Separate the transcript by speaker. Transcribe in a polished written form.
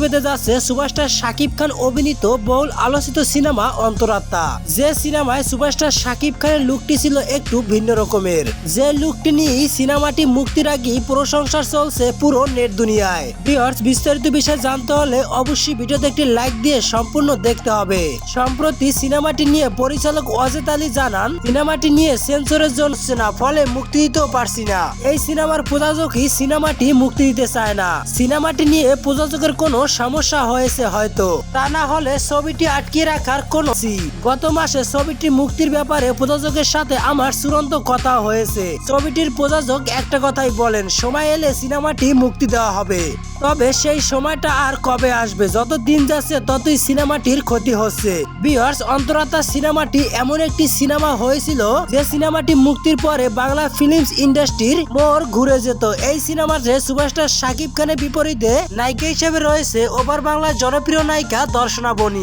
Speaker 1: পেতে যাচ্ছে সুপারস্টার শাকিব খান অভিনীত বহুল আলোচিত সিনেমা অন্তরাত্মা। যে সিনেমায় সুপারস্টার শাকিব খানের লুকটি ছিল একটু ভিন্ন রকমের। যে লুকটি নিয়ে সিনেমাটি মুক্তির আগেই প্রশংসা চলছে পুরো নেট দুনিয়ায়। ভিউয়ার্স, বিস্তারিত বিষয় জানতে হলে অবশ্যই ভিডিওতে একটি লাইক দিয়ে সম্পূর্ণ দেখতে হবে। সম্প্রতি সিনেমাটি নিয়ে পরিচালক অজেত আলী জানান, সিনেমাটি নিয়ে সেন্সরের জন্য না, ফলে মুক্তি দিতেও পারছি না। এই সিনেমার প্রযোজকই সিনেমাটি মুক্তি দিতে চায় না। সিনেমাটি নিয়ে প্রযোজকের কোনো সমস্যা হয়েছে হয়তো, তা না হলে ছবিটি আটকিয়ে রাখার কোনো। গত মাসে ছবিটি মুক্তির ব্যাপারে প্রযোজকের সাথে আমার চূড়ান্ত কথা হয়েছে। ছবিটির প্রযোজক একটা কথাই বলেন, সময় এলে সিনেমাটি মুক্তি দেওয়া হবে। তবে সেই সময়টা আর কবে আসবে? যত দিন যাচ্ছে ততই সিনেমাটির ক্ষতি হচ্ছে। ভিউয়ার্স, অন্তরাত্মা সিনেমাটি এমন একটি সিনেমা হয়েছিল যে সিনেমাটি মুক্তির পরে বাংলা ফিল্ম ইন্ডাস্ট্রির মোড় ঘুরে যেত। এই সিনেমাতে সুপারস্টার শাকিব খানের বিপরীতে নায়িকা হিসেবে রয়েছে ওপার বাংলার জনপ্রিয় নায়িকা দর্শনা বনি।